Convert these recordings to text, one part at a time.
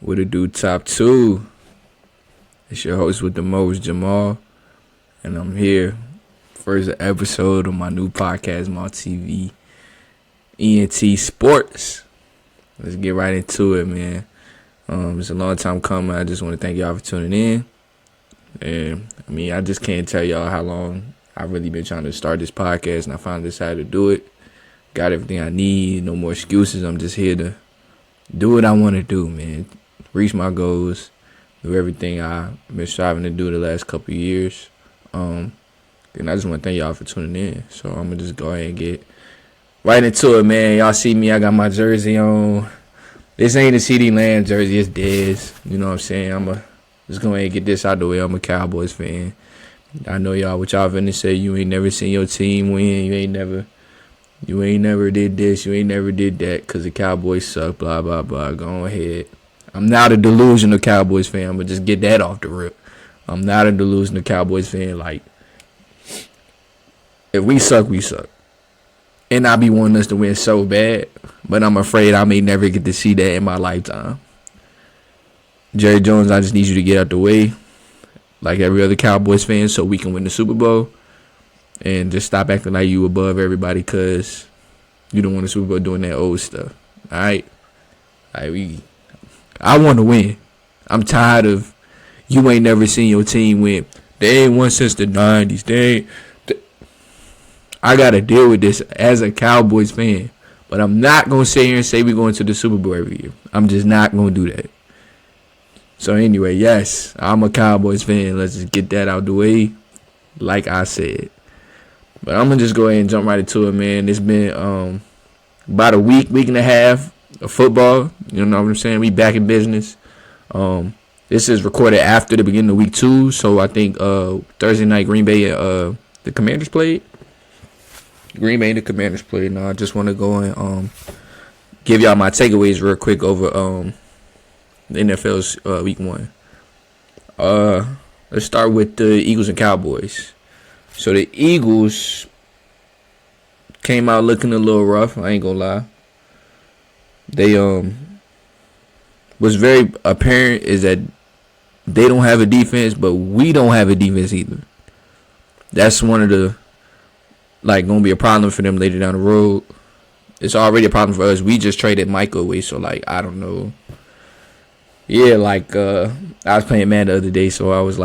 What it do, top two? It's your host with the most, Jamal, and I'm here. First episode of my new podcast, Mal TV Ent Sports. Let's get right into it, man. It's a long time coming. I just want to thank y'all for tuning in. And I just can't tell y'all how long I've really been trying to start this podcast, and I finally decided to do it. Got everything I need, no more excuses. I'm just here to do what I want to do, man. Reach my goals, do everything I've been striving to do the last couple of years. And I just want to thank y'all for tuning in. So I'm going to just go ahead and get right into it, man. Y'all see me, I got my jersey on. This ain't a CD Lamb jersey, it's Dez. You know what I'm saying? I'm going to just go ahead and get this out the way. I'm a Cowboys fan. I know y'all, what y'all finna say, you ain't never seen your team win. You ain't never did this. You ain't never did that because the Cowboys suck, blah, blah, blah. Go ahead. I'm not a delusional Cowboys fan, but just get that off the rip. I'm not a delusional Cowboys fan. Like, if we suck, we suck. And I be wanting us to win so bad, but I'm afraid I may never get to see that in my lifetime. Jerry Jones, I just need you to get out the way like every other Cowboys fan so we can win the Super Bowl. And just stop acting like you above everybody because you don't want the Super Bowl doing that old stuff. All right? I want to win. I'm tired of you ain't never seen your team win. They ain't won since the 90s. I got to deal with this as a Cowboys fan. But I'm not going to sit here and say we're going to the Super Bowl every year. I'm just not going to do that. So anyway, yes, I'm a Cowboys fan. Let's just get that out the way like I said. But I'm going to just go ahead and jump right into it, man. It's been about a week and a half of football. You know what I'm saying? We back in business. This is recorded after the beginning of week 2. So I think Thursday night Green Bay the Commanders played. Green Bay and the Commanders played. Now I just want to go and give y'all my takeaways real quick over the NFL's week 1. Let's start with the Eagles and Cowboys. So the Eagles came out looking a little rough. I ain't gonna lie. They was very apparent is that they don't have a defense, but we don't have a defense either. That's one of the gonna be a problem for them later down the road. It's already a problem for us. We just traded Michael away, so I don't know. Yeah, I was playing Madden the other day, so I was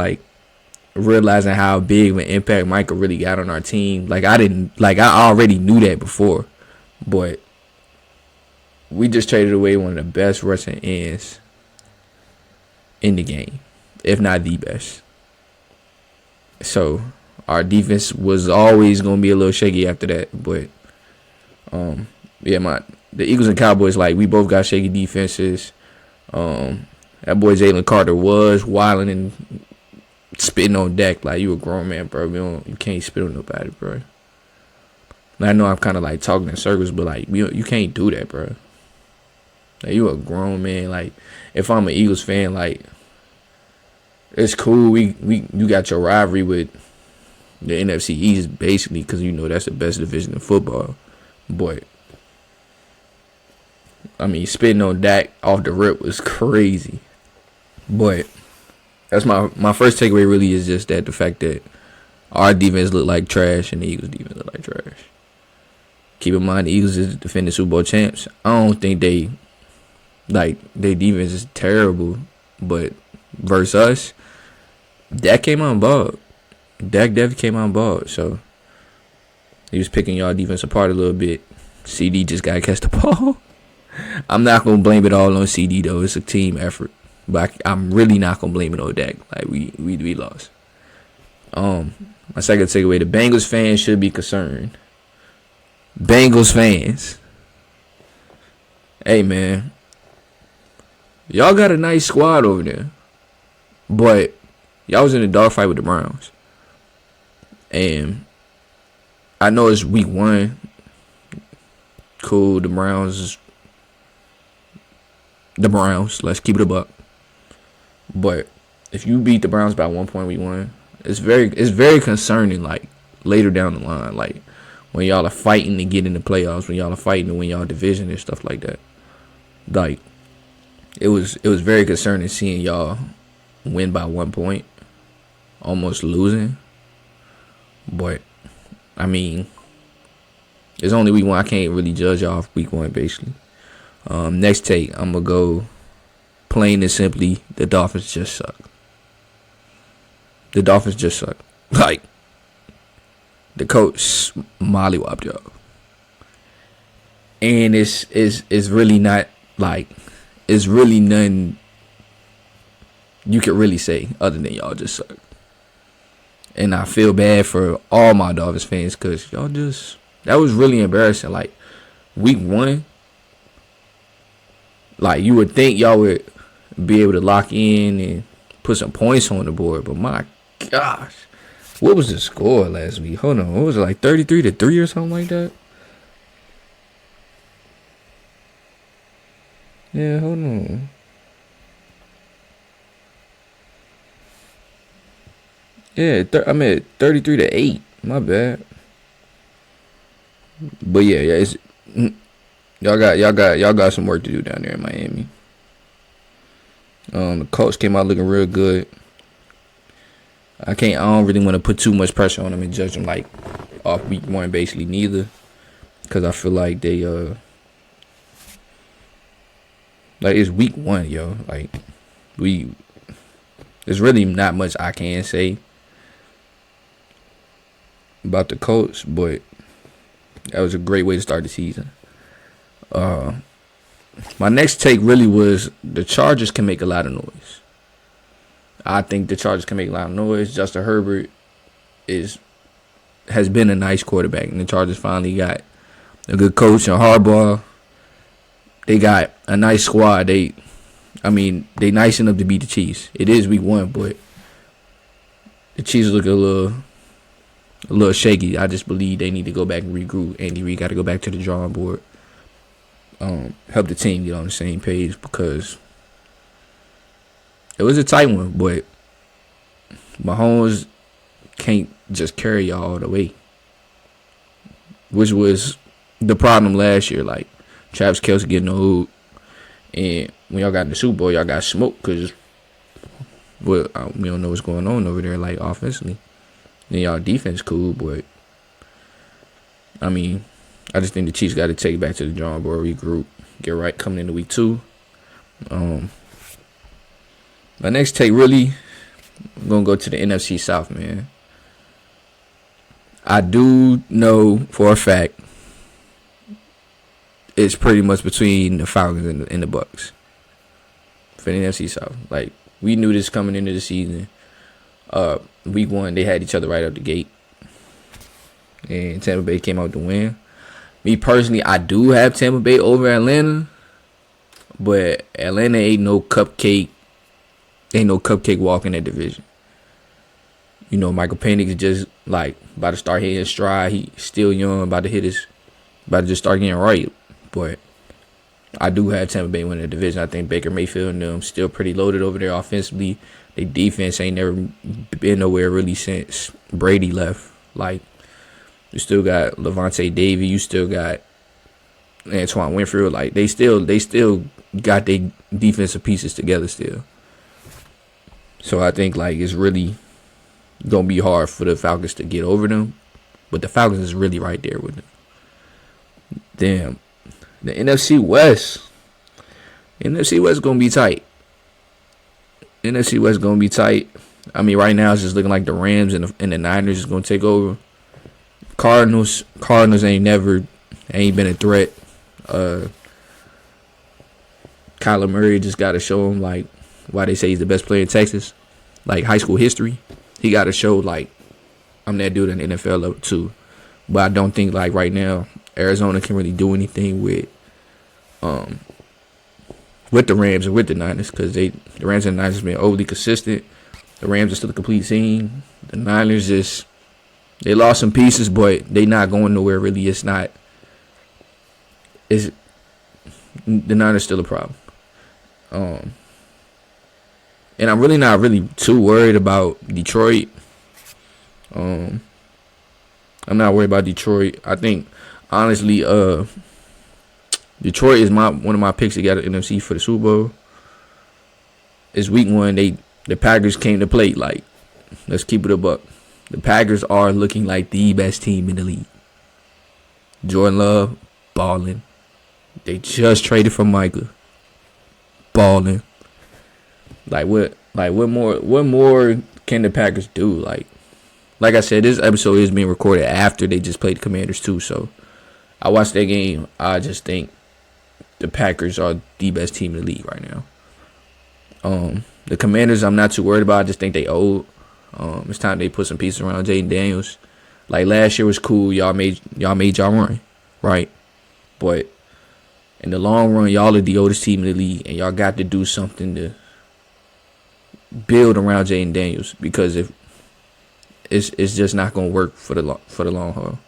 realizing how big of an impact Michael really got on our team. I already knew that before, but we just traded away one of the best rushing ends in the game, if not the best. So our defense was always gonna be a little shaky after that, but the Eagles and Cowboys, we both got shaky defenses. That boy Jalen Carter was wilding and spitting on Dak like you a grown man, bro. You can't spit on nobody, bro. I know I'm kind of talking in circles, but you can't do that, bro. You a grown man. If I'm an Eagles fan, it's cool. You got your rivalry with the NFC East basically because that's the best division in football. But spitting on Dak off the rip was crazy. But that's my first takeaway really is just that the fact that our defense looked like trash and the Eagles' defense looked like trash. Keep in mind the Eagles is defending Super Bowl champs. I don't think their defense is terrible, but versus us, Dak came on ball. Dak definitely came on ball, so he was picking y'all defense apart a little bit. CD just got to catch the ball. I'm not going to blame it all on CD, though. It's a team effort. But I'm really not going to blame it on Dak. We lost. My second takeaway, the Bengals fans should be concerned. Bengals fans. Hey, man. Y'all got a nice squad over there. But y'all was in a dogfight with the Browns. And I know it's week 1. Cool, the Browns. Let's keep it a buck. But if you beat the Browns by 1 point week 1, it's very concerning. Later down the line, when y'all are fighting to get in the playoffs, when y'all are fighting to win y'all division and stuff like that. it was very concerning seeing y'all win by 1 point, almost losing. But I mean, it's only week one. I can't really judge y'all off week one, basically. Next take, I'm gonna go plain and simply. The Dolphins just suck. The Dolphins just suck. Like, the coach mollywopped y'all, and it's really not like, it's really nothing you could really say other than y'all just suck. And I feel bad for all my Dolphins fans because y'all just, that was really embarrassing. Like, week one, like, you would think y'all would be able to lock in and put some points on the board, but my gosh, what was the score last week? Hold on, what was it, like 33-3 or something like that? Yeah, hold on. Yeah, I'm at 33-8. My bad. But yeah, it's y'all got some work to do down there in Miami. The Colts came out looking real good. I don't really want to put too much pressure on them and judge them like off week one, basically, neither, because I feel like they like, it's week one, yo. Like, there's really not much I can say about the Colts, but that was a great way to start the season. My next take really was the Chargers can make a lot of noise. I think the Chargers can make a lot of noise. Justin Herbert has been a nice quarterback, and the Chargers finally got a good coach and Harbaugh. They got a nice squad. They nice enough to beat the Chiefs. It is week one, but the Chiefs look a little shaky. I just believe they need to go back and regroup. Andy Reid got to go back to the drawing board. Help the team get on the same page, because it was a tight one, but Mahomes can't just carry y'all all the way, which was the problem last year. Like, Travis Kelce getting old, and when y'all got in the Super Bowl, y'all got smoked because we don't know what's going on over there, like, offensively. Then y'all defense cool, but I mean, I just think the Chiefs got to take it back to the drawing board, regroup, get right coming into week two. My next take, really, I'm going to go to the NFC South, man. I do know for a fact it's pretty much between the Falcons and the Bucks for the NFC South. Like, we knew this coming into the season. Week one, they had each other right out the gate, and Tampa Bay came out to win. Me personally, I do have Tampa Bay over Atlanta, but Atlanta ain't no cupcake walk in that division. You know, Michael Penix is just like about to start hitting his stride. He's still young, about to just start getting right. But I do have Tampa Bay winning the division. I think Baker Mayfield and them still pretty loaded over there offensively. Their defense ain't never been nowhere really since Brady left. Like, you still got Levante David, you still got Antoine Winfield. Like, they still got their defensive pieces together still. So I think, like, it's really gonna be hard for the Falcons to get over them. But the Falcons is really right there with them. Damn. The NFC West gonna be tight. NFC West gonna be tight. I mean, right now it's just looking like the Rams and the Niners is gonna take over. Cardinals ain't been a threat. Kyler Murray just gotta show him, like, why they say he's the best player in Texas. Like, high school history. He gotta show, like, I'm that dude in the NFL level too. But I don't think, like, right now Arizona can really do anything with the Rams and with the Niners, because the Rams and the Niners have been overly consistent. The Rams are still a complete team. The Niners they lost some pieces, but they not going nowhere really. The Niners still a problem. And I'm really not too worried about Detroit. I'm not worried about Detroit. I think, honestly, Detroit is one of my picks to get an NFC for the Super Bowl. it's week 1. The Packers came to play. Like, let's keep it a buck. The Packers are looking like the best team in the league. Jordan Love, balling. They just traded for Micah, balling. What more can the Packers do? Like I said, this episode is being recorded after they just played the Commanders too. So I watched that game. I just think the Packers are the best team in the league right now. The Commanders, I'm not too worried about. I just think they old. It's time they put some pieces around Jaden Daniels. Like last year was cool. Y'all made y'all run, right? But in the long run, y'all are the oldest team in the league, and y'all got to do something to build around Jaden Daniels, because if it's just not gonna work for the long haul.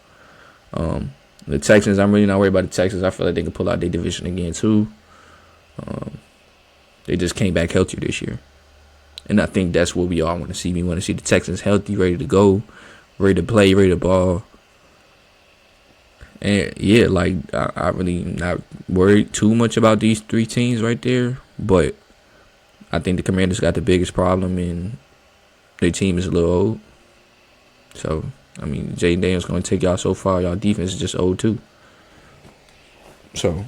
The Texans, I'm really not worried about the Texans. I feel like they can pull out their division again too. They just came back healthier this year, and I think that's what we all want to see. We want to see the Texans healthy, ready to go, ready to play, ready to ball. And yeah, I really not worried too much about these 3 teams right there, but I think the Commanders got the biggest problem, and their team is a little old. So, I mean, Jaden Daniels going to take y'all so far. Y'all defense is just old, too. So,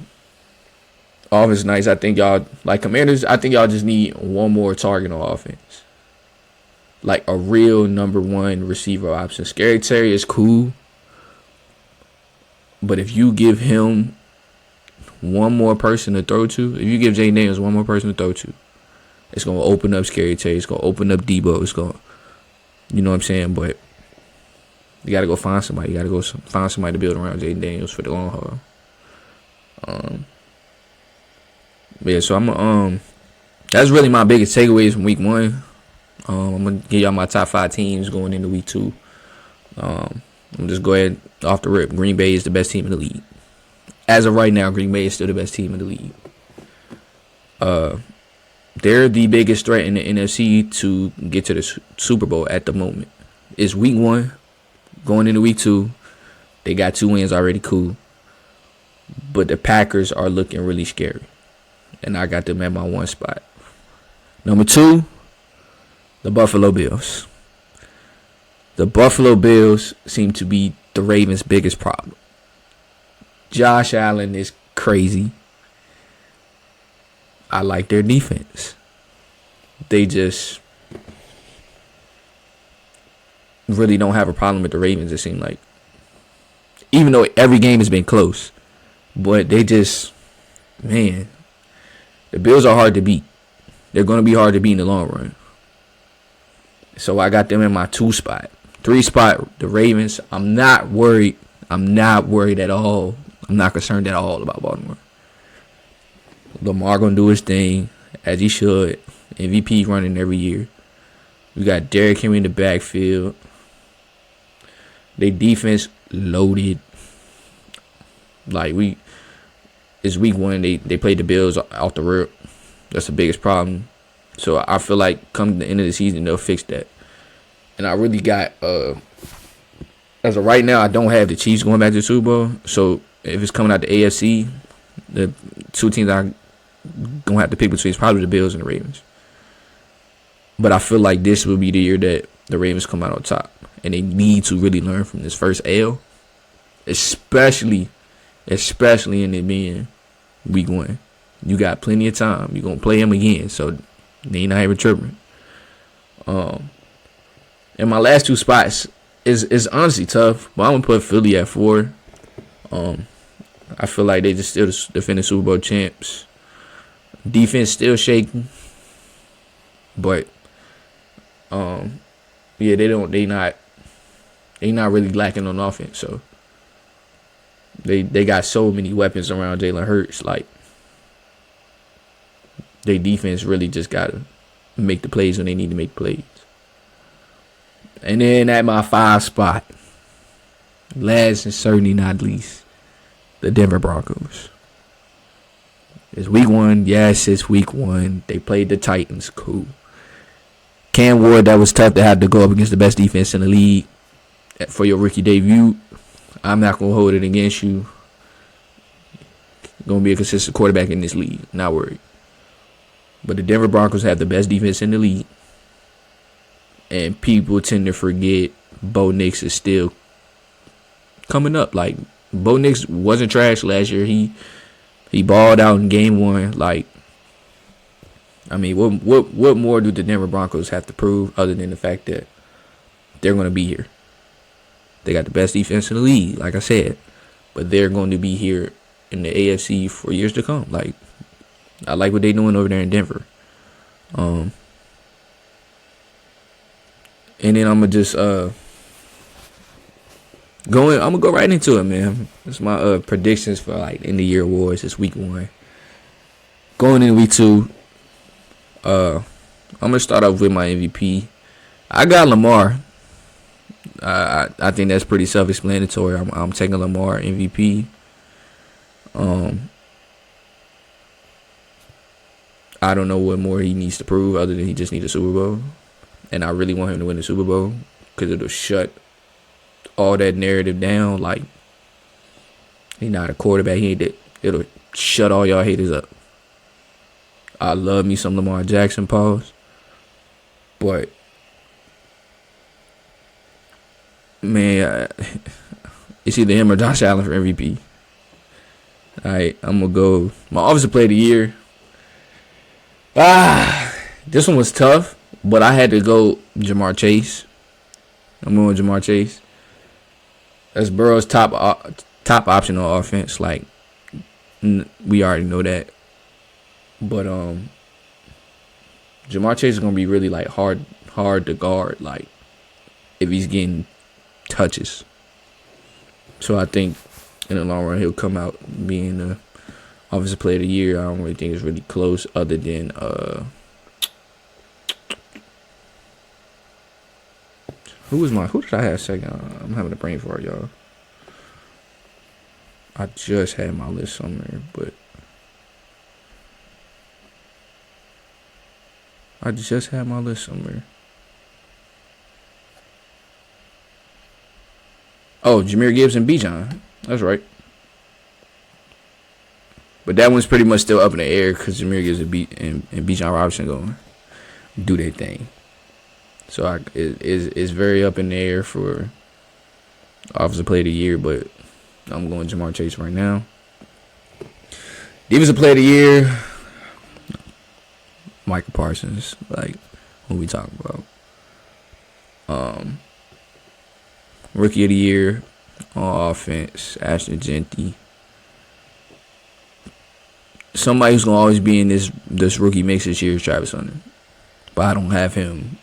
offense nice. I think y'all, like Commanders, I think y'all just need one more target on offense. Like a real number 1 receiver option. Scary Terry is cool, but if you give him one more person to throw to, if you give Jaden Daniels one more person to throw to, it's going to open up Scary Terry. It's going to open up Debo. It's going to, you know what I'm saying? But you got to go find somebody. You got to go find somebody to build around Jaden Daniels for the long haul. But yeah, so that's really my biggest takeaways from week 1. I'm going to give y'all my top 5 teams going into week 2. I'm just go ahead off the rip. Green Bay is the best team in the league. As of right now, Green Bay is still the best team in the league. They're the biggest threat in the NFC to get to the Super Bowl at the moment. It's week 1. Going into week 2, they got 2 wins already, cool. But the Packers are looking really scary, and I got them at my 1 spot. Number 2, the Buffalo Bills. The Buffalo Bills seem to be the Ravens' biggest problem. Josh Allen is crazy. I like their defense. They just really don't have a problem with the Ravens, it seems like. Even though every game has been close. But they just, man, the Bills are hard to beat. They're going to be hard to beat in the long run. So I got them in my 2 spot. 3 spot, the Ravens. I'm not worried. I'm not worried at all. I'm not concerned at all about Baltimore. Lamar going to do his thing, as he should. MVP running every year. We got Derrick Henry in the backfield. They defense loaded. It's week 1. They played the Bills off the rip. That's the biggest problem. So I feel like come the end of the season, they'll fix that. And I really got, as of right now, I don't have the Chiefs going back to the Super Bowl. So if it's coming out the AFC, the 2 teams I'm going to have to pick between is probably the Bills and the Ravens. But I feel like this will be the year that the Ravens come out on top. And they need to really learn from this first L. Especially in it being week 1. You got plenty of time. You're going to play him again. So they ain't not even tripping. And my last 2 spots is honestly tough. But I'm going to put Philly at 4. I feel like they just still defending Super Bowl champs. Defense still shaking. But yeah, they not really lacking on offense. So they got so many weapons around Jalen Hurts. Like, their defense really just gotta make the plays when they need to make plays. And then at my 5 spot, last and certainly not least, the Denver Broncos. It's week 1. Yes, it's week 1. They played the Titans. Cool. Cam Ward, that was tough to have to go up against the best defense in the league for your rookie debut. I'm not going to hold it against you. Going to be a consistent quarterback in this league. Not worried. But the Denver Broncos have the best defense in the league. And people tend to forget Bo Nix is still coming up. Like, Bo Nix wasn't trash last year. He balled out in game 1. Like, I mean, what more do the Denver Broncos have to prove other than the fact that they're going to be here? They got the best defense in the league, like I said. But they're going to be here in the AFC for years to come. Like, I like what they're doing over there in Denver. And then I'm going to just I'm going to go right into it, man. It's my predictions for, like, end of year awards. It's week 1. Going into week 2, I'm going to start off with my MVP. I got Lamar. I think that's pretty self-explanatory. I'm taking Lamar MVP. I don't know what more he needs to prove other than he just needs a Super Bowl. And I really want him to win the Super Bowl because it'll shut all that narrative down. Like, he's not a quarterback. It'll shut all y'all haters up. I love me some Lamar Jackson, pause. But, man, it's either him or Josh Allen for MVP. Alright, I'm going to go. My offensive player of the year. This one was tough, but I had to go Jamar Chase. I'm going with Jamar Chase. That's Burrow's top option on offense. Like, we already know that. But Jamar Chase is going to be really, like, hard to guard, like, if he's getting touches. So I think in the long run he'll come out being the offensive player of the year. I don't really think it's really close other than who did I have second? I'm having a brain fart, y'all. I just had my list somewhere, but Oh, Jahmyr Gibbs and Bijan. That's right. But that one's pretty much still up in the air because Jahmyr Gibbs and Bijan Robinson going to do their thing. So it's very up in the air for offensive player of the year, but I'm going Jamar Chase right now. Defensive player of the year, Michael Parsons. Like, what we talking about? Rookie of the year on offense, Ashton Genty. Somebody who's gonna always be in this rookie mix this year is Travis Hunter, but I don't have him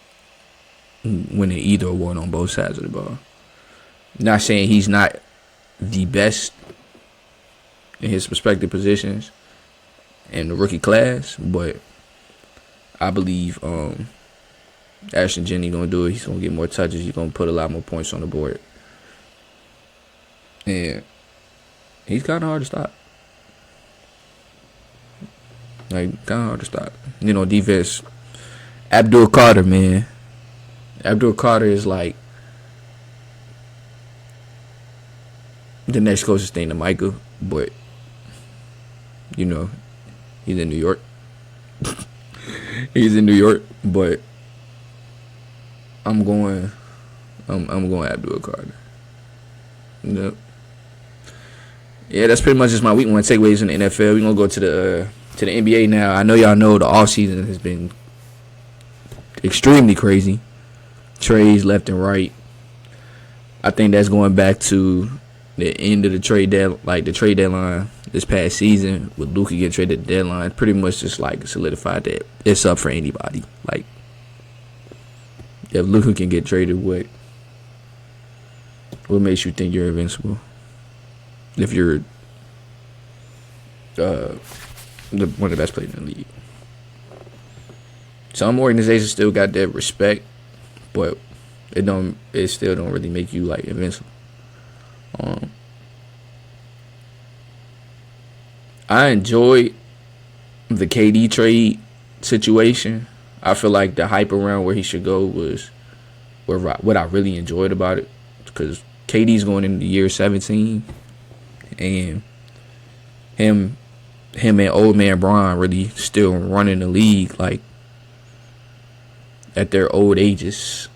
winning either award on both sides of the ball. Not saying he's not the best in his respective positions in the rookie class, but I believe Ashton Genty gonna do it. He's gonna get more touches. He's gonna put a lot more points on the board, and he's kind of hard to stop. Like, kind of hard to stop. Defense. Abdul Carter, man. Abdul Carter is like the next closest thing to Michael, but he's in New York. He's in New York, but I'm going Abdul Carter. Yep. Yeah, that's pretty much just my week 1 takeaways in the NFL. We're gonna go to the NBA now. I know y'all know the offseason has been extremely crazy. Trades left and right. I think that's going back to the end of the trade deadline this past season with Luka getting traded at the deadline. Pretty much just like solidified that it's up for anybody. Like, if Luka can get traded, what makes you think you're invincible? If you're one of the best players in the league. Some organizations still got that respect, but it still don't really make you like invincible. I enjoyed the KD trade situation. I feel like the hype around where he should go was what I really enjoyed about it, because KD's going into year 17, and him him and old man Bron really still running the league like at their old ages.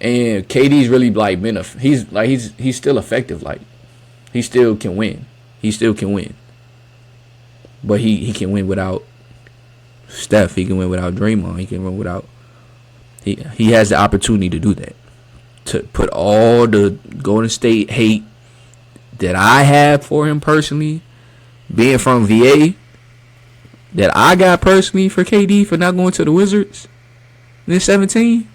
And KD's really like been he's still effective. Like he still can win. But he can win without Steph. He can win without Draymond. He can win without. He has the opportunity to do that. To put all the Golden State hate that I have for him personally, being from VA, that I got personally for KD for not going to the Wizards in 17.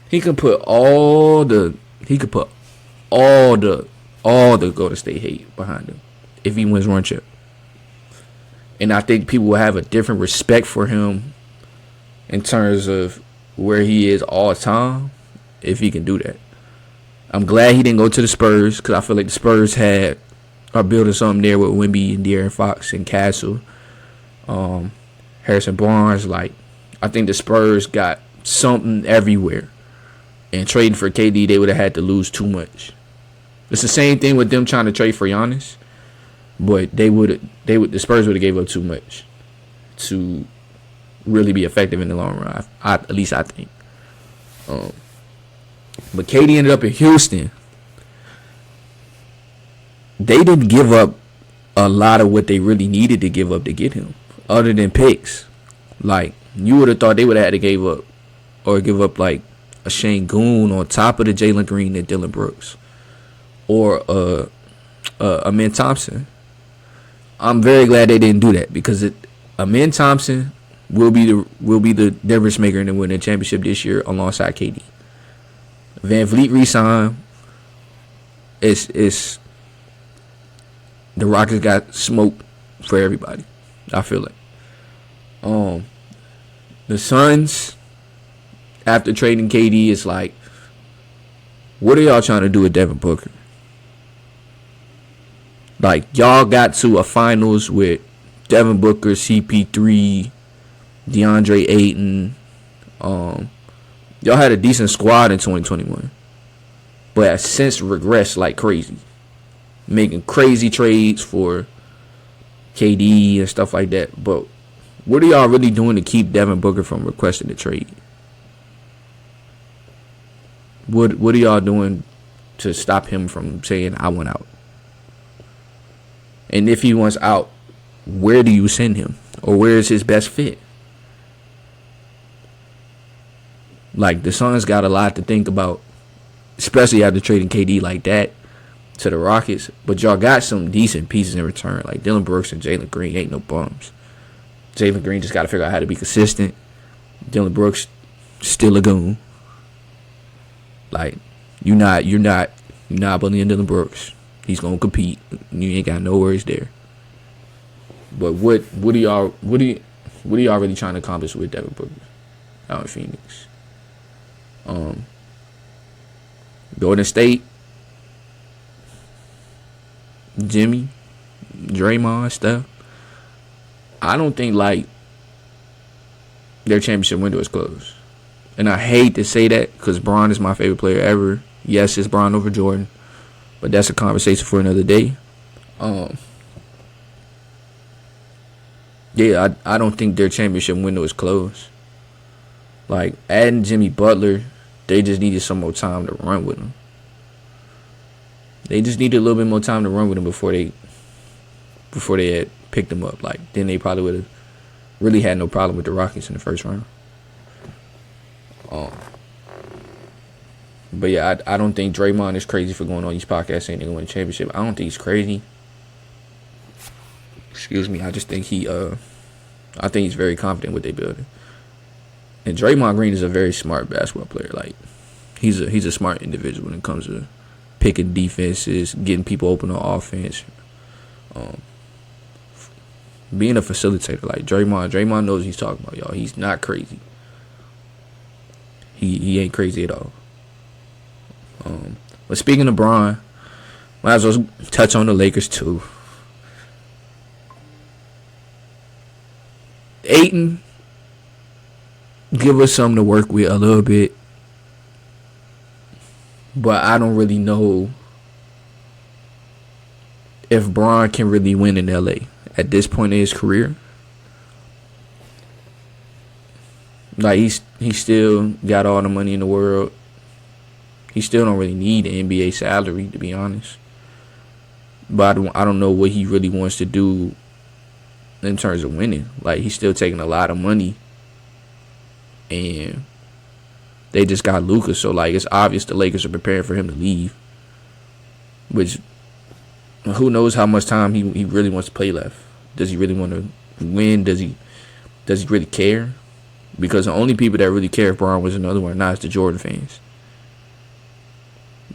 He can put all the Golden State hate behind him if he wins one chip. And I think people will have a different respect for him in terms of where he is all the time if he can do that. I'm glad he didn't go to the Spurs because I feel like the Spurs are building something there with Wemby and De'Aaron Fox and Castle, Harrison Barnes. Like, I think the Spurs got something everywhere. And trading for KD, they would have had to lose too much. It's the same thing with them trying to trade for Giannis, but the Spurs would have gave up too much to really be effective in the long run. At least I think. But KD ended up in Houston. They didn't give up a lot of what they really needed to give up to get him, other than picks. Like, you would have thought they would have had to give up like a Shane Goon on top of the Jalen Green and Dylan Brooks, or Amin Thompson. I'm very glad they didn't do that because Amin Thompson will be the difference maker in the winning championship this year alongside KD. Van Vliet re-signed. It's the Rockets got smoke for everybody. I feel like. The Suns, after trading KD, is like, what are y'all trying to do with Devin Booker? Like, y'all got to a finals with Devin Booker, CP3, DeAndre Ayton. Y'all had a decent squad in 2021, but have since regressed like crazy, making crazy trades for KD and stuff like that. But what are y'all really doing to keep Devin Booker from requesting a trade? What are y'all doing to stop him from saying, I want out? And if he wants out, where do you send him? Or where is his best fit? Like, the Suns got a lot to think about, especially after trading KD like that to the Rockets. But y'all got some decent pieces in return. Like, Dylan Brooks and Jalen Green ain't no bums. Jalen Green just got to figure out how to be consistent. Dylan Brooks, still a goon. Like, you're not bullying Dylan Brooks. He's gonna compete. You ain't got no worries there. But what are y'all really trying to accomplish with Devin Booker out in Phoenix? Golden State, Jimmy, Draymond, stuff. I don't think like their championship window is closed. And I hate to say that because Bron is my favorite player ever. Yes, it's Bron over Jordan, but that's a conversation for another day. Yeah, I don't think their championship window is closed. Like, adding Jimmy Butler, they just needed some more time to run with him. They just needed a little bit more time to run with him before they had picked him up. Like, then they probably would have really had no problem with the Rockets in the first round. But yeah, I don't think Draymond is crazy for going on these podcasts saying they're going to win a championship. I don't think he's crazy. Excuse me. I just think I think he's very confident in what they're building. And Draymond Green is a very smart basketball player. Like, he's a smart individual when it comes to picking defenses, getting people open on offense, being a facilitator. Like, Draymond knows what he's talking about, y'all. He's not crazy. He ain't crazy at all. But speaking of Bron, might as well touch on the Lakers too. Ayton, give us something to work with a little bit. But I don't really know if Bron can really win in LA at this point in his career. Like he still got all the money in the world. He still don't really need an NBA salary, to be honest. But I don't know what he really wants to do in terms of winning. Like, he's still taking a lot of money, and they just got Luka, so like it's obvious the Lakers are preparing for him to leave. Which, who knows how much time he really wants to play left? Does he really want to win? Does he really care? Because the only people that really care if Bron was another one, not is the Jordan fans.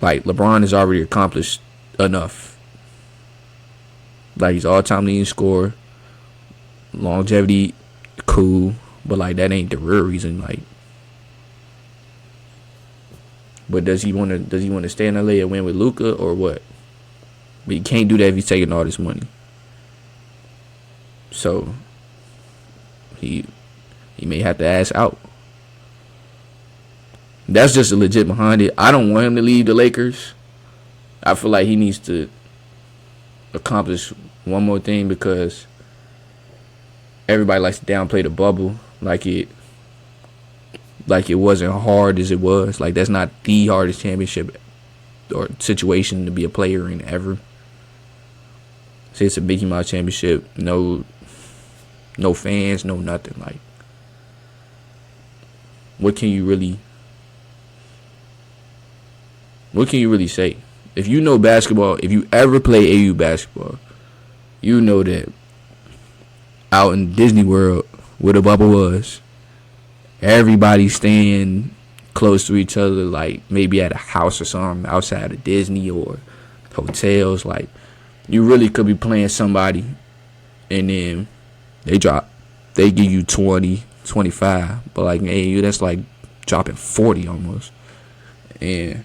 Like, LeBron has already accomplished enough. Like, he's all-time leading scorer. Longevity, cool. But, like, that ain't the real reason. Like, but does he want to stay in LA and win with Luka or what? But he can't do that if he's taking all this money. So, he may have to ask out. That's just a legit behind it. I don't want him to leave the Lakers. I feel like he needs to accomplish one more thing, because everybody likes to downplay the bubble like it wasn't hard as it was. Like, that's not the hardest championship or situation to be a player in ever. Say it's a Mickey Mouse championship. No fans, no nothing. Like, what can you really say? If you know basketball, if you ever play AU basketball, you know that out in Disney World, where the bubble was, everybody staying close to each other, like maybe at a house or something outside of Disney or hotels. Like, you really could be playing somebody, and then they give you 20, 25, but like AU, that's like dropping 40 almost. And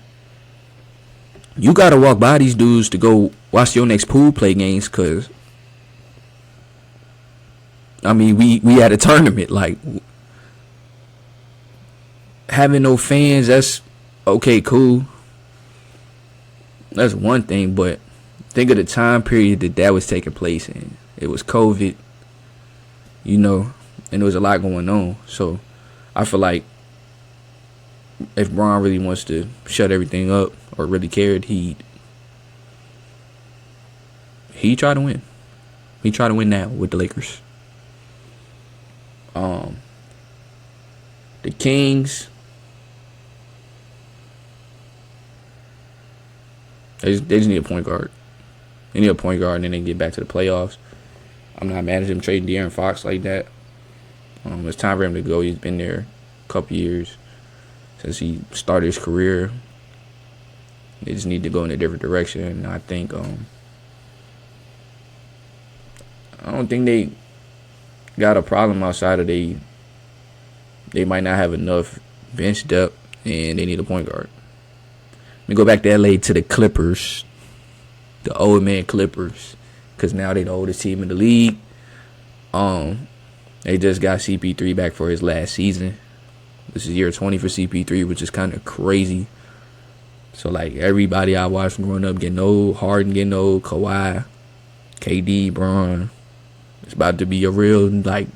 you gotta walk by these dudes to go watch your next pool play games, cause I mean, we had a tournament. Like, having no fans, that's okay, cool. That's one thing, but think of the time period that was taking place in. It was COVID, and there was a lot going on. So I feel like if Bron really wants to shut everything up or really cared, he try to win. He try to win now with the Lakers. The Kings, they just need a point guard. They need a point guard, and then they get back to the playoffs. I'm not mad at him trading De'Aaron Fox like that. It's time for him to go. He's been there a couple years since he started his career. They just need to go in a different direction. And I think I don't think they got a problem outside of they might not have enough bench depth, and they need a point guard. Let me go back to LA to the Clippers, the old man Clippers, because now they the oldest team in the league. They just got CP3 back for his last season. This is year 20 for CP3, which is kind of crazy. So, like, everybody I watched growing up getting old, Harden getting old, Kawhi, KD, Bron. It's about to be a real, like,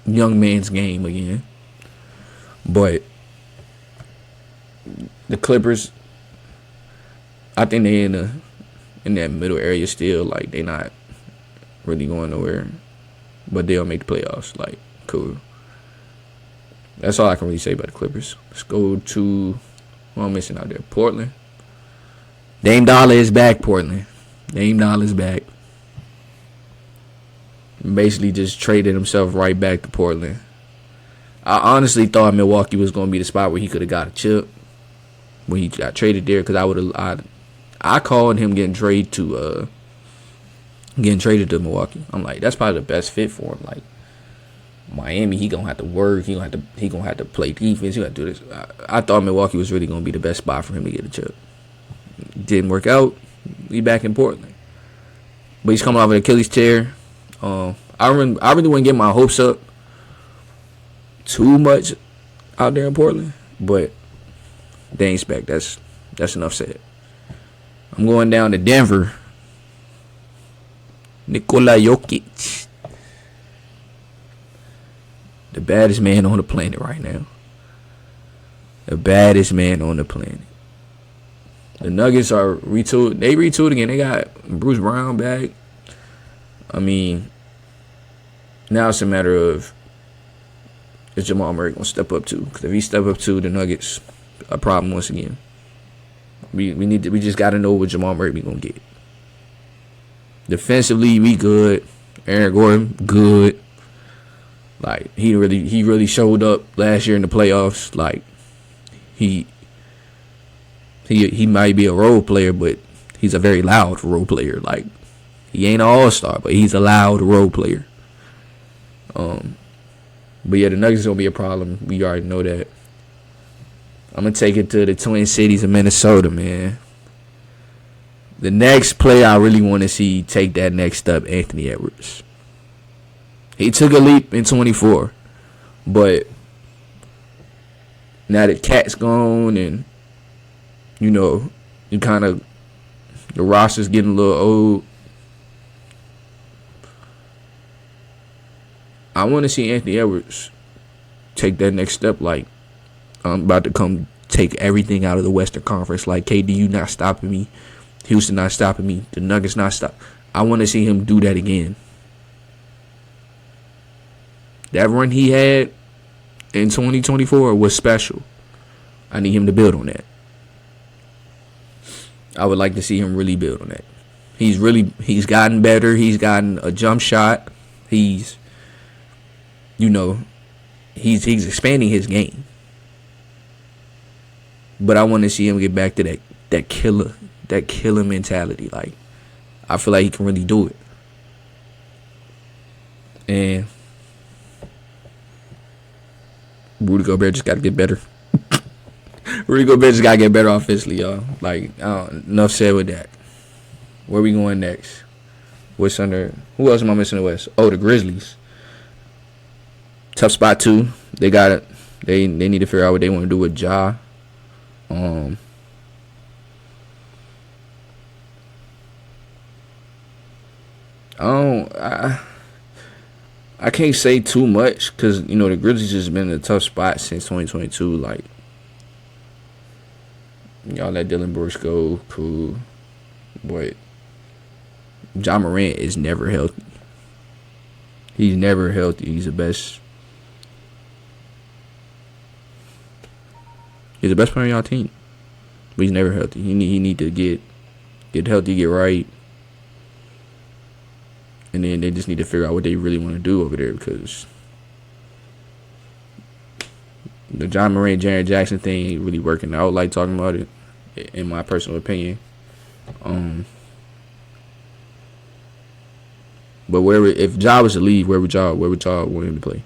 young man's game again. But the Clippers, I think they in that middle area still. Like, they not really going nowhere, but they'll make the playoffs. Like, cool. That's all I can really say about the Clippers. Let's go to what I'm missing out there. Portland. Dame Dollar is back, Portland. Dame Dollar is back. Basically just traded himself right back to Portland. I honestly thought Milwaukee was going to be the spot where he could have got a chip when he got traded there, because I called him getting traded to Milwaukee. I'm like, that's probably the best fit for him. Like, Miami, he gonna have to work. He gonna have to play defense. He gonna do this. I thought Milwaukee was really gonna be the best spot for him to get a chip. Didn't work out. He back in Portland, but he's coming off an Achilles tear. I really wouldn't get my hopes up too much out there in Portland, but they ain't spec. That's enough said. I'm going down to Denver. Nikola Jokic. The baddest man on the planet right now. The baddest man on the planet. The Nuggets are retooled. They retooled again. They got Bruce Brown back. I mean, now it's a matter of, is Jamal Murray gonna step up too? Because if he step up too, the Nuggets a problem once again. We just gotta know what Jamal Murray we gonna get. Defensively, we good. Aaron Gordon, good. Like he really showed up last year in the playoffs. Like he might be a role player, but he's a very loud role player. Like he ain't an all-star, but he's a loud role player. But yeah, the Nuggets gonna be a problem. We already know that. I'm gonna take it to the Twin Cities of Minnesota, man. The next player I really want to see take that next step, Anthony Edwards. He took a leap in 24, but now that Cat's gone and you kind of the roster's getting a little old. I want to see Anthony Edwards take that next step. Like, I'm about to come take everything out of the Western Conference. Like, KD, you not stopping me. Houston not stopping me. The Nuggets not stop. I want to see him do that again. That run he had in 2024 was special. I need him to build on that. I would like to see him really build on that. He's gotten better. He's gotten a jump shot. He's expanding his game. But I want to see him get back to that killer mentality. Like, I feel like he can really do it. And Rudy Gobert just got to get better. Rudy Gobert just got to get better offensively, y'all. Like, enough said with that. Where we going next? What's under? Who else am I missing in the West? Oh, the Grizzlies. Tough spot too. They got it. They need to figure out what they want to do with Ja. I can't say too much because the Grizzlies has been in a tough spot since 2022. Like, y'all let Dylan Brooks go, cool, but Ja Morant is never healthy. He's never healthy. He's the best. He's the best player on y'all team, but he's never healthy. He need to get healthy, get right, and then they just need to figure out what they really want to do over there because the John Morant, Jaren Jackson thing ain't really working out. Like talking about it, in my personal opinion. But if Ja was to leave, where would y'all want him to play?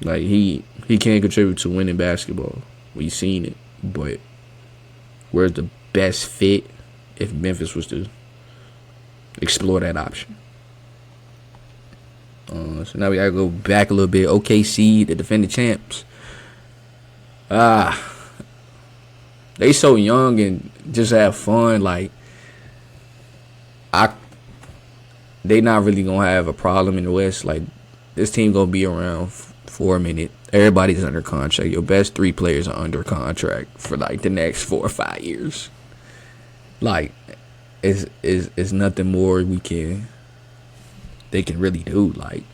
Like he can't contribute to winning basketball. We've seen it, but where's the best fit if Memphis was to explore that option? So now we gotta go back a little bit. OKC, the defending champs. They so young and just have fun. Like they not really gonna have a problem in the West. Like this team gonna be around for a minute. Everybody's under contract. Your best 3 players are under contract for like the next 4 or 5 years. Like it's nothing more they can really do. Like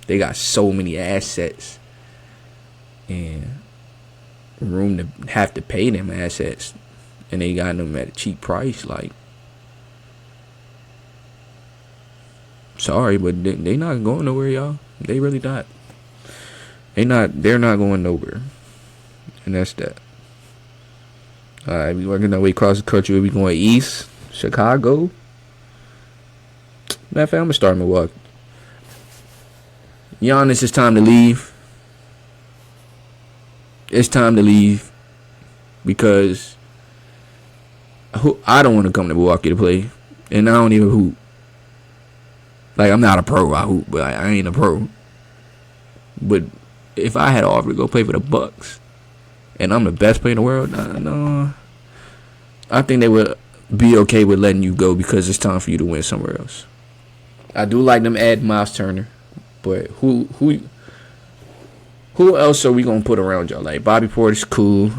they got so many assets and room to have to pay them assets, and they got them at a cheap price. Like, sorry, but they not going nowhere, y'all. They really not. They're not going nowhere, and that's that. All right, we working our way across the country. We going east, Chicago. Matter of fact, I'm gonna start Milwaukee. Giannis, it's time to leave. It's time to leave because I don't want to come to Milwaukee to play, and I don't even hoop. Like, I'm not a pro. I hoop, but I ain't a pro. But if I had an offer to go play for the Bucks, and I'm the best player in the world, no, I think they would be okay with letting you go because it's time for you to win somewhere else. I do like them adding Miles Turner, but who else are we gonna put around y'all? Like Bobby Porter's cool,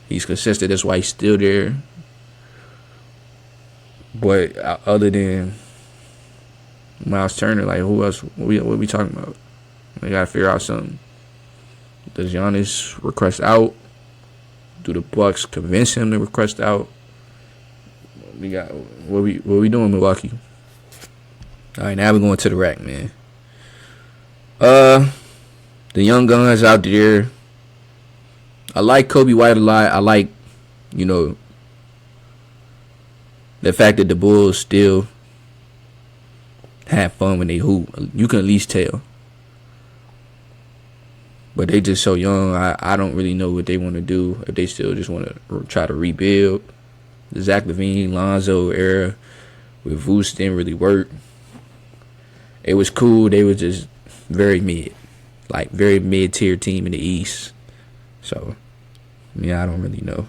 he's consistent. That's why he's still there. But other than Miles Turner, like who else? What we talking about? We gotta figure out something. Does Giannis request out? Do the Bucks convince him to request out? We got what we doing, Milwaukee? All right, now we're going to the rack, man. The young guns out there. I like Kobe White a lot. I like, the fact that the Bulls still have fun when they hoop. You can at least tell. But they just so young. I don't really know what they want to do. If they still just want to try to rebuild. The Zach LaVine, Lonzo era with Vooch didn't really work. It was cool. They were just very mid. Like, very mid-tier team in the East. So, yeah, I don't really know.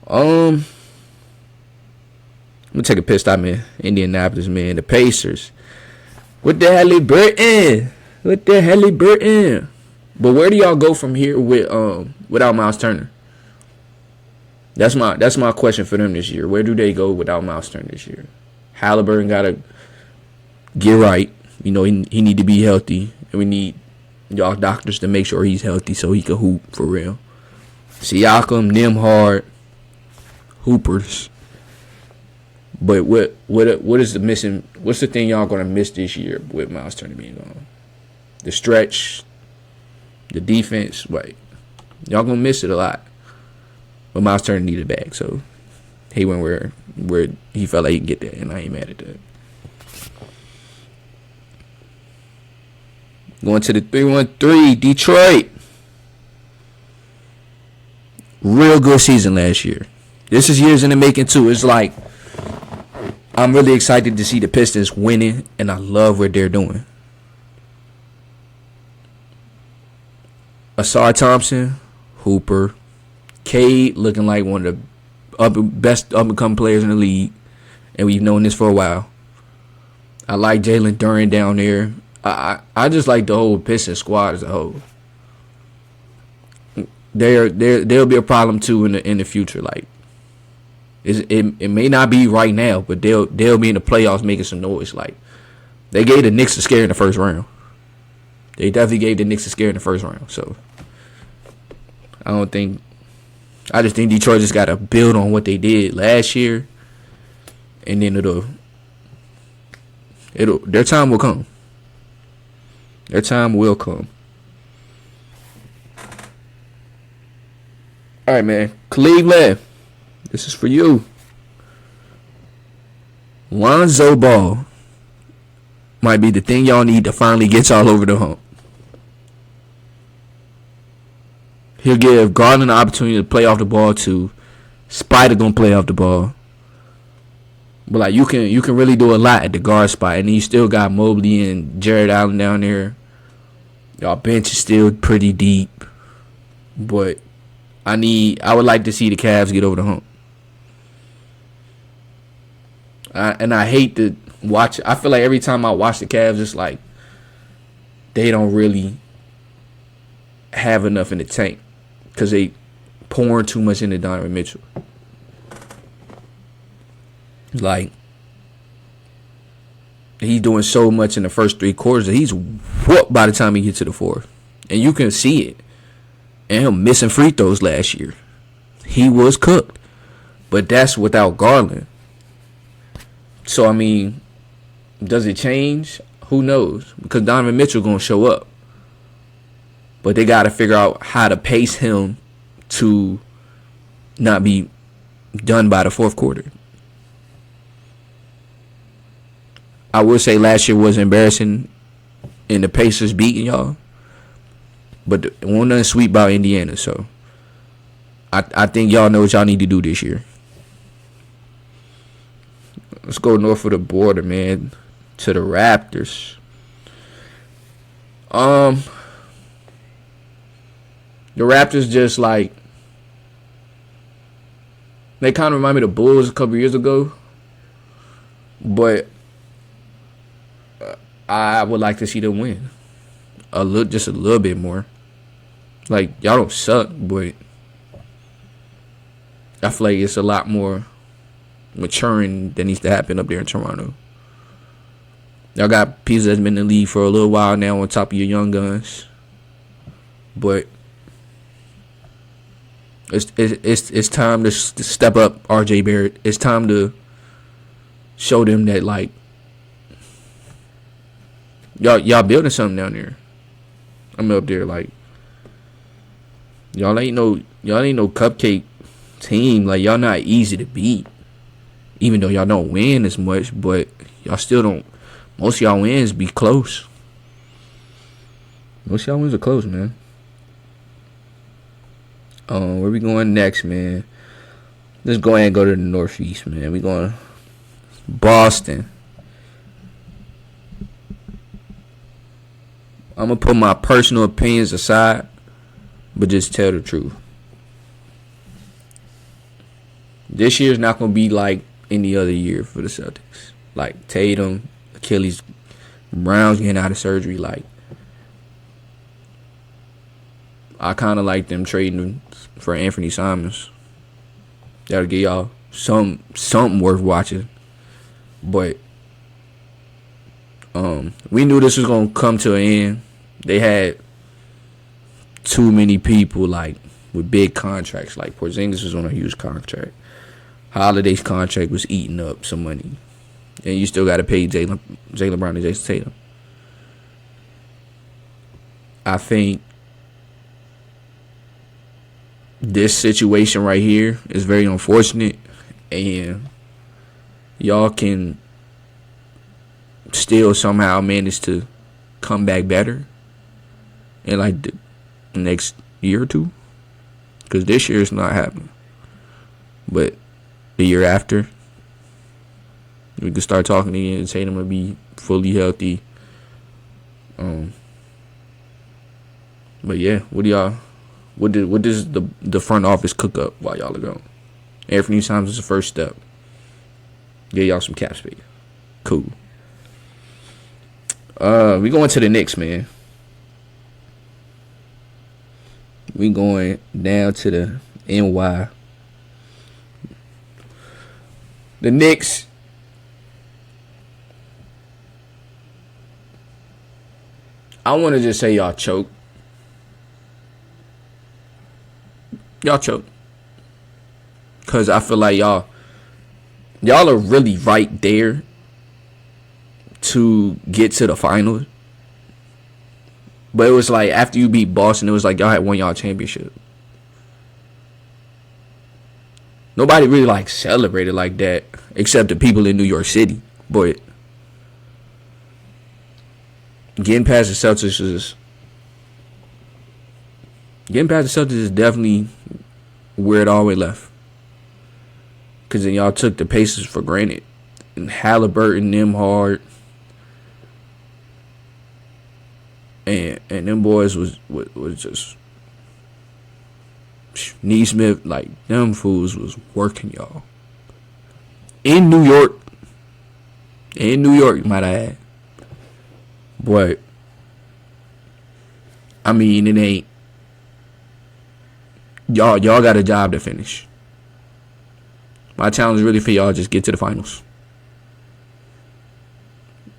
I'm going to take a piss stop, man. Indianapolis, man. The Pacers. What the hell they Burton? But where do y'all go from here without Miles Turner? That's my question for them this year. Where do they go without Miles Turner this year? Halliburton gotta get right. He need to be healthy, and we need y'all doctors to make sure he's healthy so he can hoop for real. Siakam, Nembhard, hoopers. But what is the missing? What's the thing y'all gonna miss this year with Miles Turner being gone? The stretch, the defense. Right, y'all gonna miss it a lot. But Miles Turner needed a bag, so he went where he felt like he could get that, and I ain't mad at that. Going to the 3-1-3, Detroit. Real good season last year. This is years in the making, too. It's like, I'm really excited to see the Pistons winning, and I love what they're doing. Asar Thompson, Hooper. Cade looking like one of the best up-and-coming players in the league, and we've known this for a while. I like Jalen Duren down there. I just like the whole Pistons squad as a whole. There'll be a problem too in the future. Like it may not be right now, but they'll be in the playoffs making some noise. Like they gave the Knicks a scare in the first round. They definitely gave the Knicks a scare in the first round. So I just think Detroit just got to build on what they did last year, and then their time will come. Their time will come. All right, man. Cleveland, this is for you. Lonzo Ball might be the thing y'all need to finally get y'all over the hump. He'll give Garland an opportunity to play off the ball too. Spider gonna play off the ball. But like you can really do a lot at the guard spot, and then you still got Mobley and Jared Allen down there. Y'all bench is still pretty deep, but I would like to see the Cavs get over the hump. I hate to watch. I feel like every time I watch the Cavs, it's like they don't really have enough in the tank because they pouring too much into Donovan Mitchell. Like, he's doing so much in the first three quarters that he's whooped by the time he gets to the fourth. And you can see it. And him missing free throws last year. He was cooked. But that's without Garland. So, I mean, does it change? Who knows? Because Donovan Mitchell going to show up. But they got to figure out how to pace him to not be done by the fourth quarter. I would say last year was embarrassing in the Pacers beating y'all. But it won't nothing sweet about Indiana. So I think y'all know what y'all need to do this year. Let's go north of the border, man. To the Raptors. The Raptors just like They kind of remind me of the Bulls a couple years ago. But I would like to see them win. Just a little bit more. Like, y'all don't suck, but I feel like it's a lot more maturing that needs to happen up there in Toronto. Y'all got pieces that's been in the league for a little while now on top of your young guns. But it's time to step up RJ Barrett. It's time to show them that, like, y'all building something down there. I'm up there like, y'all ain't no cupcake team. Like, y'all not easy to beat. Even though y'all don't win as much, but y'all still don't. Most of y'all wins be close. Most of y'all wins are close, man. Where we going next, man? Let's go ahead and go to the Northeast, man. We going Boston. I'm gonna put my personal opinions aside, but just tell the truth. This year's not gonna be like any other year for the Celtics. Like Tatum, Achilles, Brown's getting out of surgery. Like, I kind of like them trading for Anthony Simons. That'll get y'all something worth watching. But we knew this was gonna come to an end. They had too many people like with big contracts. Like Porzingis was on a huge contract. Holiday's contract was eating up some money, and you still got to pay Jaylen Brown and Jason Tatum. I think this situation right here is very unfortunate, and y'all can still somehow manage to come back better in like the next year or two, because this year is not happening. But the year after, we can start talking again and Tatum will be fully healthy. But yeah, what does the front office cook up while y'all are gone? Anthony Simons is the first step. Get y'all some cap space. Cool. We going to the Knicks, man. We going down to the NY. The Knicks, I want to just say y'all choke. Y'all choke. Because I feel like y'all are really right there to get to the finals. But it was like after you beat Boston, it was like y'all had won y'all championship. Nobody really like celebrated like that except the people in New York City. But getting past the Celtics is definitely where it always left. Because then y'all took the Pacers for granted. And Halliburton, them hard. And them boys was just Neesmith, like, them fools was working y'all. In New York, might I add. But, I mean, it ain't. Y'all got a job to finish. My challenge really for y'all, just get to the finals.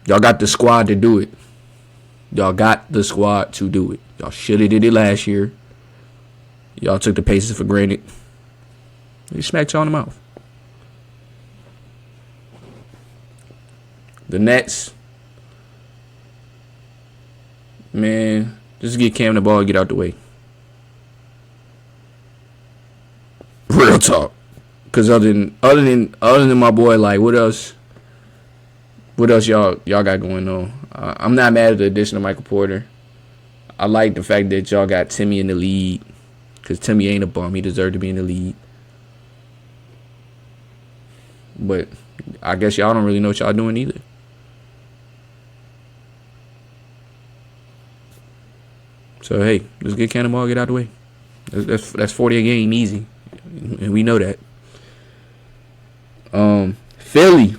Y'all got the squad to do it. Y'all got the squad to do it. Y'all should have did it last year. Y'all took the Pacers for granted. They smacked y'all in the mouth. The Nets, man, just get Cam the ball and get out the way. Real talk. Cause other than my boy, like, what else y'all got going on? I'm not mad at the addition of Michael Porter. I like the fact that y'all got Timmy in the lead. Because Timmy ain't a bum. He deserved to be in the lead. But I guess y'all don't really know what y'all doing either. So, hey, let's get Cannonball, get out of the way. That's 40 a game easy. And we know that. Philly.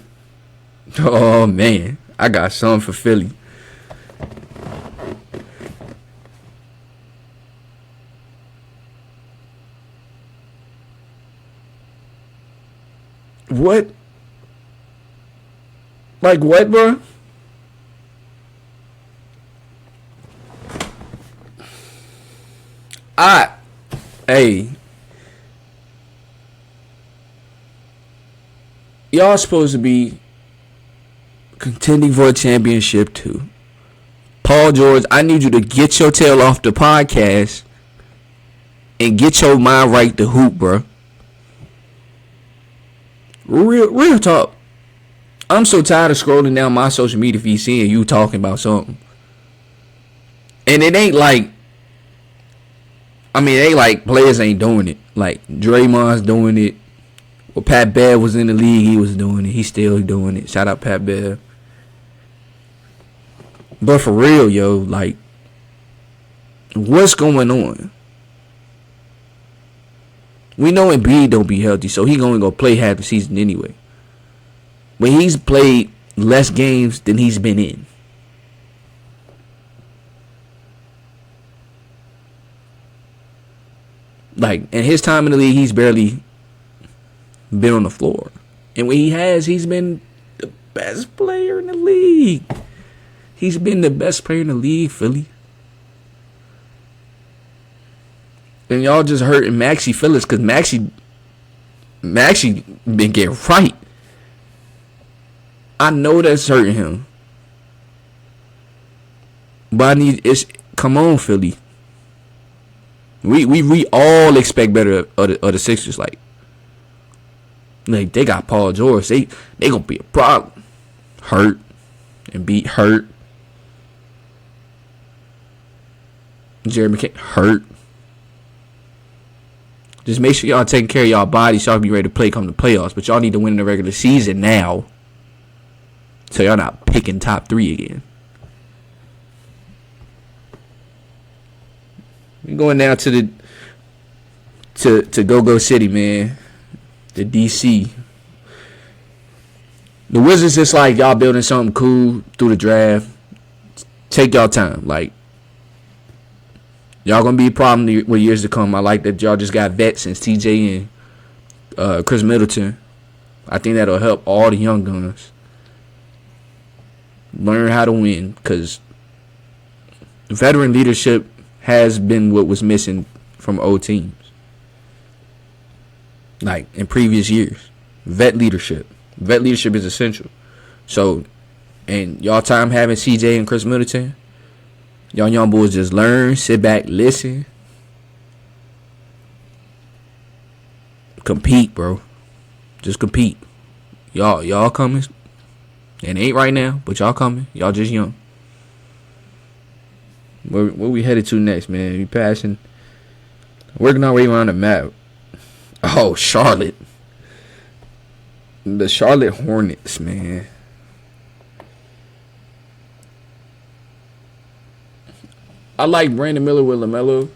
Oh man, I got something for Philly. What? Like what, bro? Hey, y'all supposed to be contending for a championship too. Paul George, I need you to get your tail off the podcast and get your mind right to hoop, bro. Real talk. I'm so tired of scrolling down my social media feed seeing you talking about something. And it ain't like, it ain't like players ain't doing it. Like Draymond's doing it. Well, Pat Bev was in the league, he was doing it. He's still doing it. Shout out Pat Bev. But for real, yo, like, what's going on? We know Embiid don't be healthy, so he gonna go play half the season anyway. But he's played less games than he's been in. Like, in his time in the league, he's barely been on the floor. And when he has, he's been the best player in the league. He's been the best player in the league, Philly. And y'all just hurting Maxey feelings because Maxey been getting right. I know that's hurting him. But come on, Philly. We all expect better of the Sixers. Like they got Paul George. They gonna be a problem. Hurt and beat hurt. Jerry McKay hurt. Just make sure y'all taking care of y'all bodies so y'all be ready to play come the playoffs. But y'all need to win in the regular season now, so y'all not picking top 3 again. We going down to Go City, man. The DC. The Wizards just like y'all building something cool through the draft. Take y'all time. Like, y'all gonna be a problem with years to come. I like that y'all just got vets since TJ and Chris Middleton. I think that'll help all the young guns learn how to win, because veteran leadership has been what was missing from old teams. Like in previous years, vet leadership is essential. So, and y'all time having CJ and Chris Middleton, y'all young boys just learn, sit back, listen, compete, bro. Just compete. Y'all coming. And it ain't right now, but y'all coming. Y'all just young. Where we headed to next, man? We passing. Working our way around the map. Oh, Charlotte. The Charlotte Hornets, man. I like Brandon Miller with LaMelo,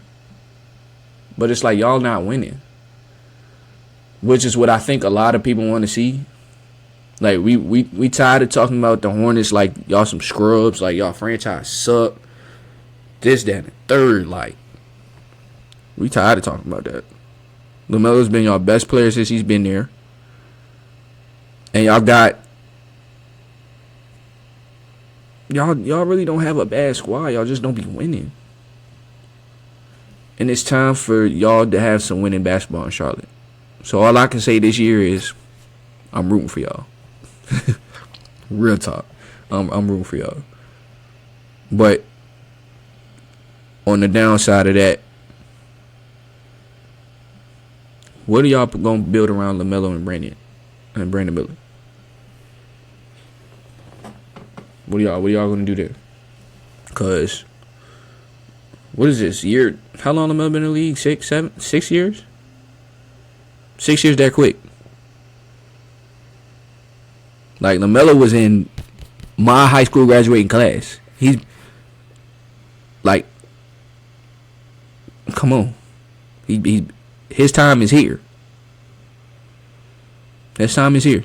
but it's like y'all not winning, which is what I think a lot of people want to see. Like we tired of talking about the Hornets like y'all some scrubs, like y'all franchise suck. This, that, and the third. Like, we tired of talking about that. LaMelo's been y'all best player since he's been there. And y'all really don't have a bad squad. Y'all just don't be winning. And it's time for y'all to have some winning basketball in Charlotte. So all I can say this year is I'm rooting for y'all. Real talk. I'm rooting for y'all. But on the downside of that, what are y'all gonna build around LaMelo and Brandon Miller? What are y'all gonna do there? Cause what is this year? How long LaMelo been in the league? 6 years? 6 years that quick. Like, LaMelo was in my high school graduating class. He's like, come on. His time is here. His time is here.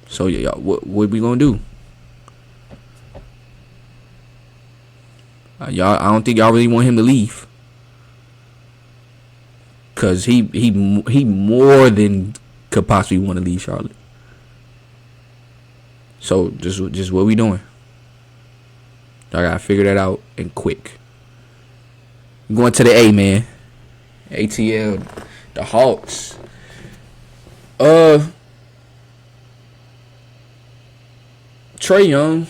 So y'all, what we gonna do? Y'all, I don't think y'all really want him to leave, cause he more than could possibly want to leave Charlotte. So just what we doing? Y'all gotta figure that out and quick. Going to the A, man. ATL, the Hawks. Trae Young,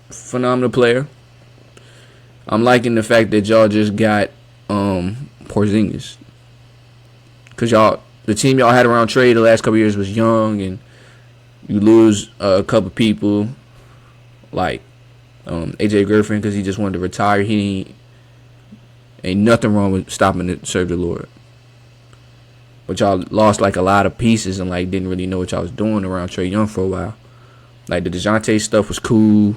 phenomenal player. I'm liking the fact that y'all just got Porzingis, cause the team y'all had around Trae the last couple years was young, and you lose a couple people like AJ Griffin, because he just wanted to retire. He ain't nothing wrong with stopping to serve the Lord. But y'all lost like a lot of pieces and like didn't really know what y'all was doing around Trae Young for a while. Like the DeJounte stuff was cool.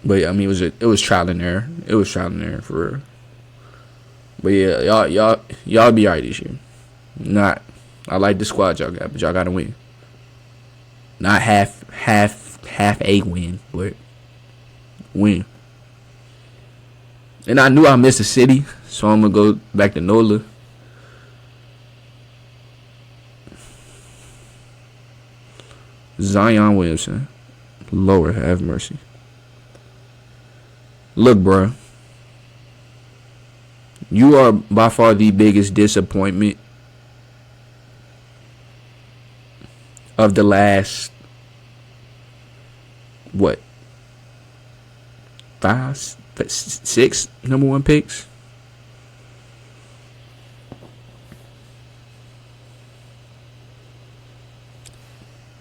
But I mean it was trial and error. It was trial and error for real. But yeah, y'all be alright this year. I like the squad y'all got, but y'all gotta win. Not half a win, but win. And I knew I missed the city, so I'm gonna go back to NOLA. Zion Williamson, Lord have mercy. Look, bro, you are by far the biggest disappointment of the last, what, 6 number 1 picks.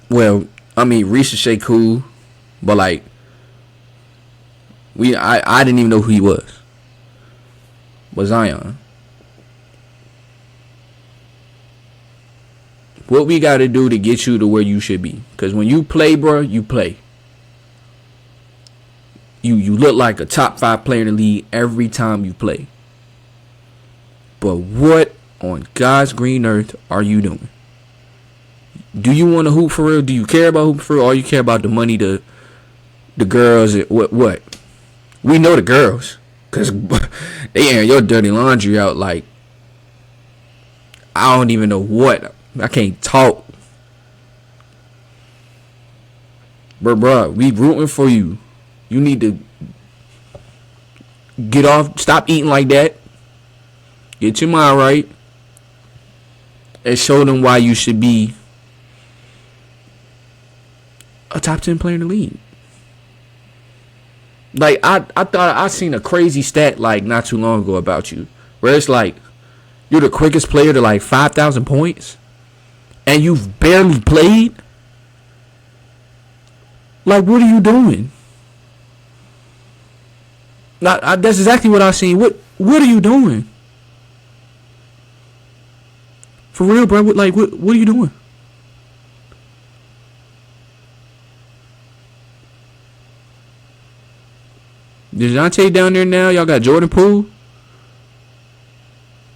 Well, I mean, Ricochet cool, but like, I didn't even know who he was. But Zion, what we got to do to get you to where you should be? Because when you play, bro, you play. You look like a top 5 player in the league every time you play. But what on God's green earth are you doing? Do you want to hoop for real? Do you care about hooping for real? Or you care about the money, the girls? What? We know the girls, because they air your dirty laundry out like, I don't even know what. I can't talk. Bruh, we rooting for you. You need to get off. Stop eating like that. Get your mind right. And show them why you should be a top 10 player in the league. Like, I thought I seen a crazy stat like not too long ago about you, where it's like you're the quickest player to like 5,000 points, and you've barely played. Like, what are you doing? That's exactly what I seen. What are you doing? For real, bro. What are you doing? DeJounte down there now. Y'all got Jordan Poole.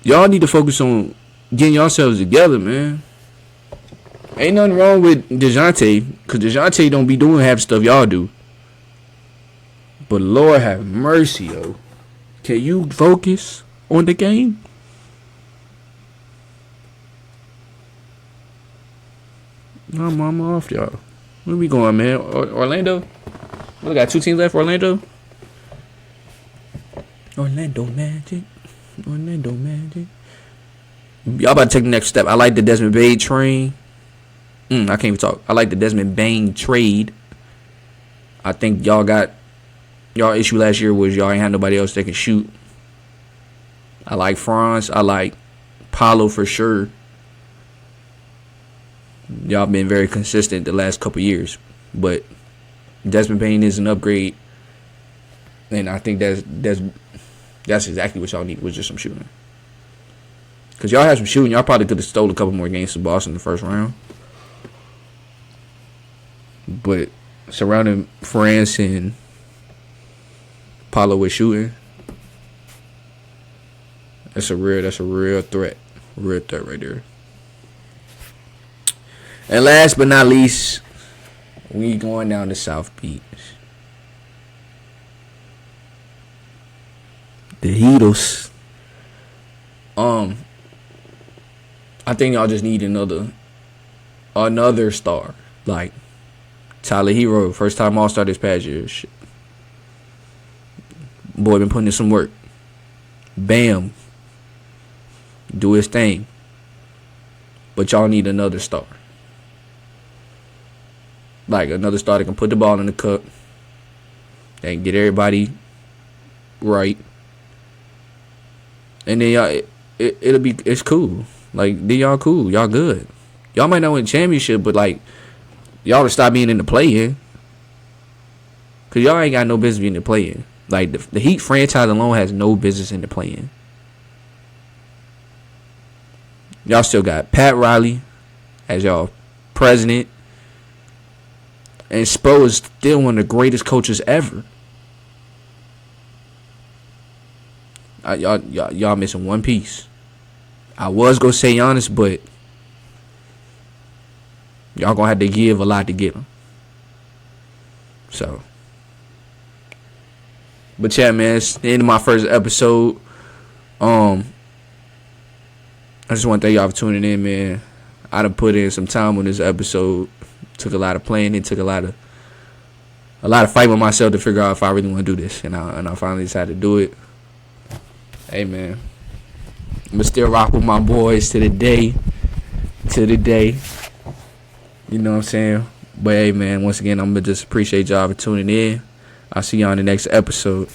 Y'all need to focus on getting yourselves together, man. Ain't nothing wrong with DeJounte, because DeJounte don't be doing half the stuff y'all do. But Lord have mercy, yo. Can you focus on the game? I'm off, y'all. Where we going, man? Orlando? We got 2 teams left. Orlando Magic. Y'all about to take the next step. I like the Desmond Bane train. I can't even talk. I like the Desmond Bane trade. I think y'all issue last year was y'all ain't had nobody else that can shoot. I like Franz. I like Paolo for sure. Y'all been very consistent the last couple years, but Desmond Bane is an upgrade, and I think that's exactly what y'all need, was just some shooting. Because y'all had some shooting, y'all probably could have stole a couple more games to Boston in the first round. But surrounding France and Paolo with shooting, that's a real threat. Real threat right there. And last but not least, we going down to South Beach. The Heatles. I think y'all just need another star. Like Tyler Hero, first time All-Star this past year. Shit. Boy been putting in some work. Bam. Do his thing. But y'all need another star. Like another star that can put the ball in the cup and get everybody right. And then y'all, it's cool. Like, then y'all cool. Y'all good. Y'all might not win a championship, but like, y'all to stop being in the play-in. Because y'all ain't got no business being in the play-in. Like, the Heat franchise alone has no business in the play-in. Y'all still got Pat Riley as y'all president. And Spo is still one of the greatest coaches ever. Y'all missing one piece. I was gonna say Giannis, but y'all gonna have to give a lot to get him. So, but yeah, man, it's the end of my first episode. I just want to thank y'all for tuning in, man. I done put in some time on this episode. Took a lot of planning. Took a lot of fight with myself to figure out if I really want to do this, and I finally decided to do it. Hey, man, I'm gonna still rock with my boys to the day. You know what I'm saying? But hey, man, once again, I'm gonna just appreciate y'all for tuning in. I'll see y'all in the next episode.